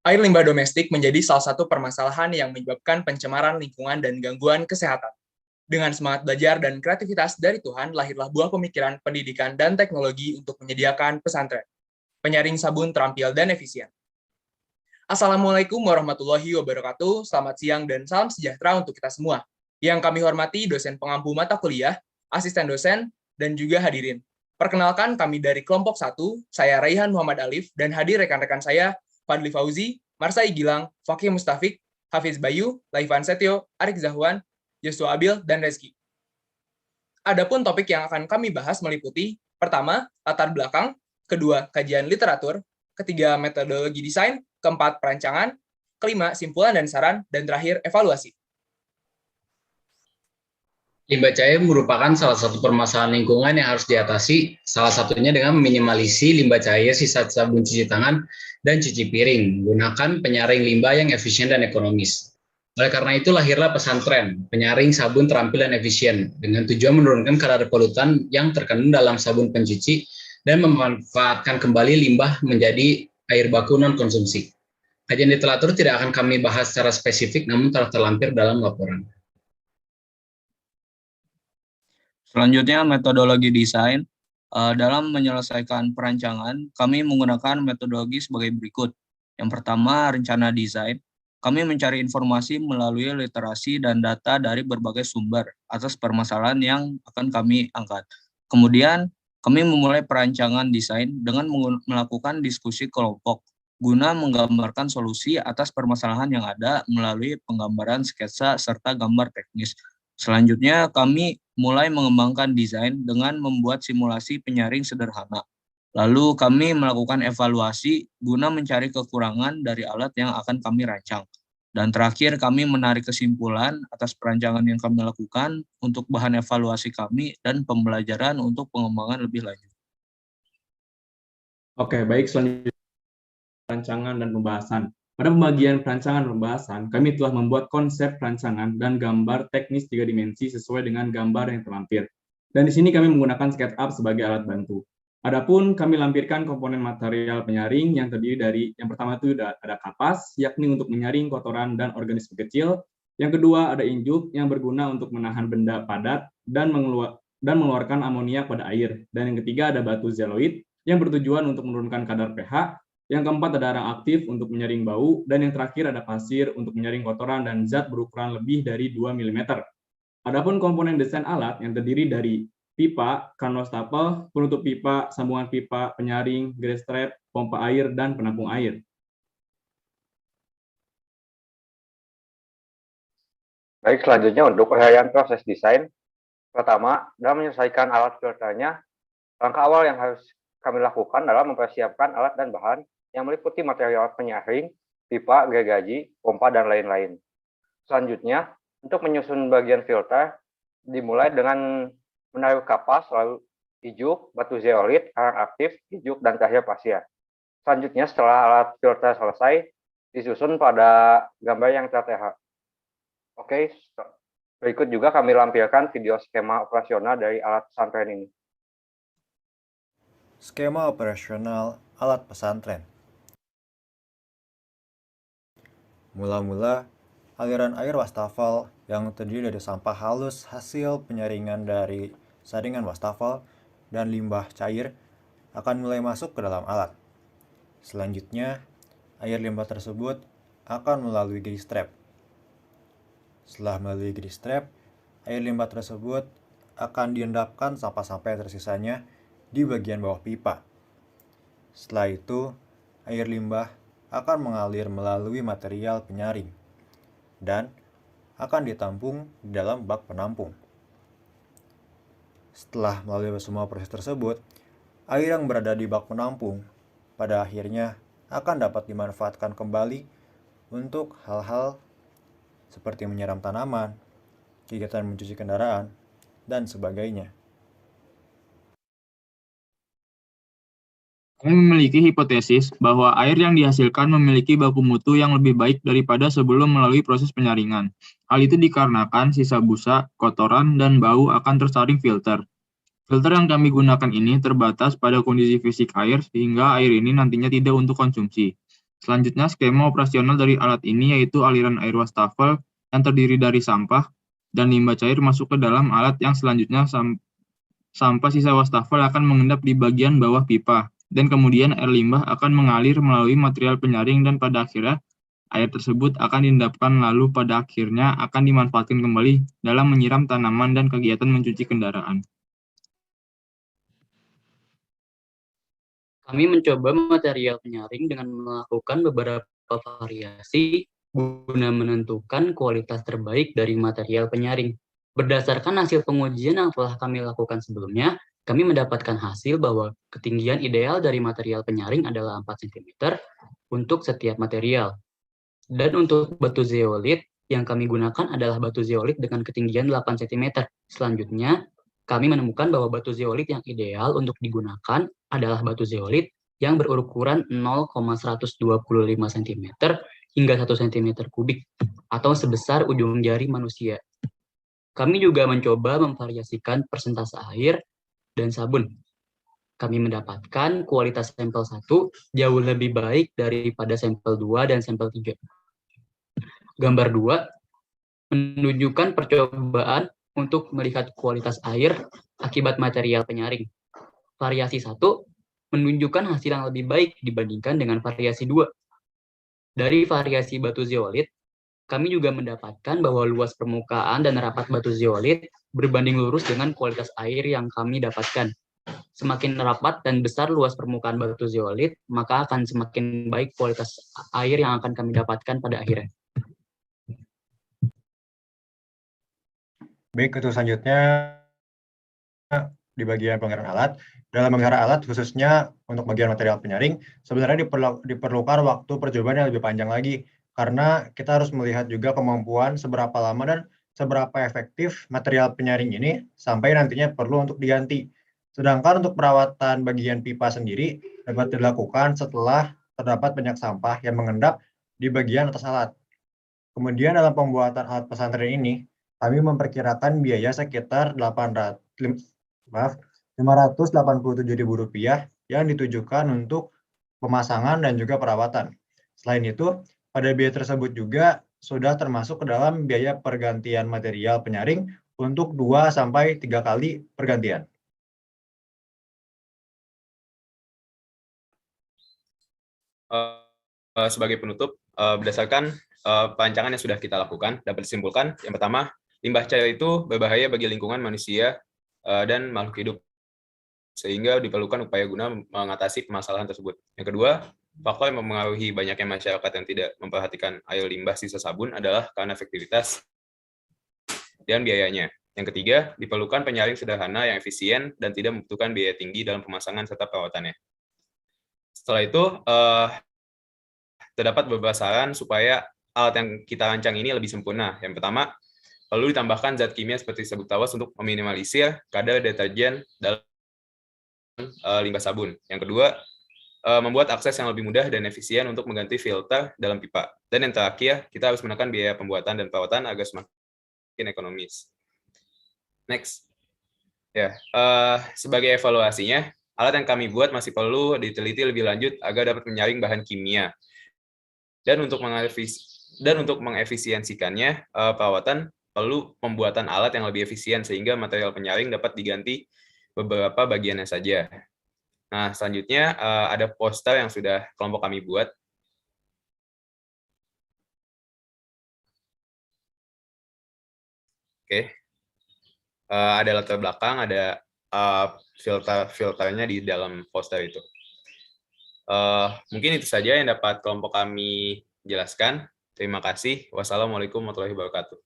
Air limbah domestik menjadi salah satu permasalahan yang menyebabkan pencemaran lingkungan dan gangguan kesehatan. Dengan semangat belajar dan kreativitas dari Tuhan, lahirlah buah pemikiran, pendidikan, dan teknologi untuk menyediakan pesantren. Penyaring sabun terampil dan efisien. Assalamualaikum warahmatullahi wabarakatuh, selamat siang dan salam sejahtera untuk kita semua. Yang kami hormati dosen pengampu mata kuliah, asisten dosen, dan juga hadirin. Perkenalkan kami dari kelompok 1, saya Raihan Muhammad Alif, dan hadir rekan-rekan saya, Fadli Fauzi, Marsai Gilang, Fakih Mustafik, Hafiz Bayu, Laifan Setio, Arik Zahwan, Joshua Abil, dan Reski. Adapun topik yang akan kami bahas meliputi, pertama, latar belakang, kedua, kajian literatur, ketiga, metodologi desain, keempat, perancangan, kelima, simpulan dan saran, dan terakhir, evaluasi. Limbah cair merupakan salah satu permasalahan lingkungan yang harus diatasi, salah satunya dengan meminimalisi limbah cair sisa sabun cuci tangan dan cuci piring, gunakan penyaring limbah yang efisien dan ekonomis. Oleh karena itu lahirlah pesantren, penyaring sabun terampil dan efisien, dengan tujuan menurunkan kadar polutan yang terkandung dalam sabun pencuci dan memanfaatkan kembali limbah menjadi air baku non-konsumsi. Kajian literatur tidak akan kami bahas secara spesifik, namun telah terlampir dalam laporan. Selanjutnya, metodologi desain. Dalam menyelesaikan perancangan, kami menggunakan metodologi sebagai berikut. Yang pertama, rencana desain. Kami mencari informasi melalui literasi dan data dari berbagai sumber atas permasalahan yang akan kami angkat. Kemudian, kami memulai perancangan desain dengan melakukan diskusi kelompok guna menggambarkan solusi atas permasalahan yang ada melalui penggambaran sketsa serta gambar teknis. Selanjutnya, kami mulai mengembangkan desain dengan membuat simulasi penyaring sederhana. Lalu kami melakukan evaluasi guna mencari kekurangan dari alat yang akan kami rancang. Dan terakhir, kami menarik kesimpulan atas perancangan yang kami lakukan untuk bahan evaluasi kami dan pembelajaran untuk pengembangan lebih lanjut. Oke, baik, selanjutnya perancangan dan pembahasan. Pada pembagian perancangan dan pembahasan, kami telah membuat konsep perancangan dan gambar teknis 3 dimensi sesuai dengan gambar yang terlampir. Dan di sini kami menggunakan SketchUp sebagai alat bantu. Adapun kami lampirkan komponen material penyaring yang terdiri dari, yang pertama itu ada kapas, yakni untuk menyaring kotoran dan organisme kecil. Yang kedua ada injuk yang berguna untuk menahan benda padat dan mengeluarkan amoniak pada air. Dan yang ketiga ada batu zeoloid yang bertujuan untuk menurunkan kadar pH. Yang keempat ada arang aktif untuk menyaring bau, dan yang terakhir ada pasir untuk menyaring kotoran dan zat berukuran lebih dari 2 mm. Adapun komponen desain alat yang terdiri dari pipa, kanostapel, penutup pipa, sambungan pipa, penyaring, grease trap, pompa air, dan penampung air. Baik, selanjutnya untuk uraian proses desain. Pertama, dalam menyelesaikan alat filternya, langkah awal yang harus kami lakukan adalah mempersiapkan alat dan bahan yang meliputi material penyaring, pipa, gergaji, pompa, dan lain-lain. Selanjutnya, untuk menyusun bagian filter, dimulai dengan menaruh kapas, lalu ijuk, batu zeolit, arang aktif, ijuk, dan terakhir pasir. Selanjutnya, setelah alat filter selesai, disusun pada gambar yang tertera. Oke, berikut juga kami lampirkan video skema operasional dari alat pesantren ini. Skema operasional alat pesantren. Mula-mula, aliran air wastafel yang terdiri dari sampah halus hasil penyaringan dari saringan wastafel dan limbah cair akan mulai masuk ke dalam alat. Selanjutnya, air limbah tersebut akan melalui grease trap. Setelah melalui grease trap, air limbah tersebut akan diendapkan sampah-sampah yang tersisanya di bagian bawah pipa. Setelah itu, air limbah akan mengalir melalui material penyaring dan akan ditampung di dalam bak penampung. Setelah melalui semua proses tersebut, air yang berada di bak penampung pada akhirnya akan dapat dimanfaatkan kembali untuk hal-hal seperti menyiram tanaman, kegiatan mencuci kendaraan, dan sebagainya. Kami memiliki hipotesis bahwa air yang dihasilkan memiliki baku mutu yang lebih baik daripada sebelum melalui proses penyaringan. Hal itu dikarenakan sisa busa, kotoran, dan bau akan tersaring filter. Filter yang kami gunakan ini terbatas pada kondisi fisik air sehingga air ini nantinya tidak untuk konsumsi. Selanjutnya, skema operasional dari alat ini yaitu aliran air wastafel yang terdiri dari sampah dan limbah cair masuk ke dalam alat yang selanjutnya sampah sisa wastafel akan mengendap di bagian bawah pipa, dan kemudian air limbah akan mengalir melalui material penyaring dan pada akhirnya air tersebut akan diendapkan lalu pada akhirnya akan dimanfaatkan kembali dalam menyiram tanaman dan kegiatan mencuci kendaraan. Kami mencoba material penyaring dengan melakukan beberapa variasi guna menentukan kualitas terbaik dari material penyaring. Berdasarkan hasil pengujian yang telah kami lakukan sebelumnya, kami mendapatkan hasil bahwa ketinggian ideal dari material penyaring adalah 4 cm untuk setiap material. Dan untuk batu zeolit, yang kami gunakan adalah batu zeolit dengan ketinggian 8 cm. Selanjutnya, kami menemukan bahwa batu zeolit yang ideal untuk digunakan adalah batu zeolit yang berukuran 0,125 cm hingga 1 cm kubik atau sebesar ujung jari manusia. Kami juga mencoba memvariasikan persentase air dan sabun. Kami mendapatkan kualitas sampel 1 jauh lebih baik daripada sampel 2 dan sampel 3. Gambar 2 menunjukkan percobaan untuk melihat kualitas air akibat material penyaring. Variasi 1 menunjukkan hasil yang lebih baik dibandingkan dengan variasi 2. Dari variasi batu zeolit, kami juga mendapatkan bahwa luas permukaan dan rapat batu zeolit berbanding lurus dengan kualitas air yang kami dapatkan. Semakin rapat dan besar luas permukaan batu zeolit, maka akan semakin baik kualitas air yang akan kami dapatkan pada akhirnya. Baik, untuk selanjutnya di bagian pelanggaran alat. Dalam pelanggaran alat, khususnya untuk bagian material penyaring, sebenarnya diperlukan waktu percobaan yang lebih panjang lagi, karena kita harus melihat juga kemampuan seberapa lama dan seberapa efektif material penyaring ini sampai nantinya perlu untuk diganti. Sedangkan untuk perawatan bagian pipa sendiri dapat dilakukan setelah terdapat banyak sampah yang mengendap di bagian atas alat. Kemudian dalam pembuatan alat pesantren ini, kami memperkirakan biaya sekitar Rp587.000 yang ditujukan untuk pemasangan dan juga perawatan. Selain itu, pada biaya tersebut juga sudah termasuk ke dalam biaya pergantian material penyaring untuk 2-3 kali pergantian. Sebagai penutup, berdasarkan perancangan yang sudah kita lakukan, dapat disimpulkan, yang pertama, limbah cair itu berbahaya bagi lingkungan manusia dan makhluk hidup, sehingga diperlukan upaya guna mengatasi permasalahan tersebut. Yang kedua, faktor yang mempengaruhi banyaknya masyarakat yang tidak memperhatikan air limbah sisa sabun adalah karena efektivitas dan biayanya. Yang ketiga, diperlukan penyaring sederhana yang efisien dan tidak membutuhkan biaya tinggi dalam pemasangan serta perawatannya. Setelah itu, terdapat beberapa saran supaya alat yang kita rancang ini lebih sempurna. Yang pertama, perlu ditambahkan zat kimia seperti sabuk tawas untuk meminimalisir kadar deterjen dalam limbah sabun. Yang kedua, membuat akses yang lebih mudah dan efisien untuk mengganti filter dalam pipa. Dan yang terakhir, kita harus menekan biaya pembuatan dan perawatan agar semakin ekonomis. Next. Ya, sebagai evaluasinya, alat yang kami buat masih perlu diteliti lebih lanjut agar dapat menyaring bahan kimia. Dan untuk mengefisiensikannya, perawatan perlu pembuatan alat yang lebih efisien sehingga material penyaring dapat diganti beberapa bagiannya saja. Nah, selanjutnya ada poster yang sudah kelompok kami buat. Oke. Ada latar belakang, ada filternya di dalam poster itu. Mungkin itu saja yang dapat kelompok kami jelaskan. Terima kasih. Wassalamualaikum warahmatullahi wabarakatuh.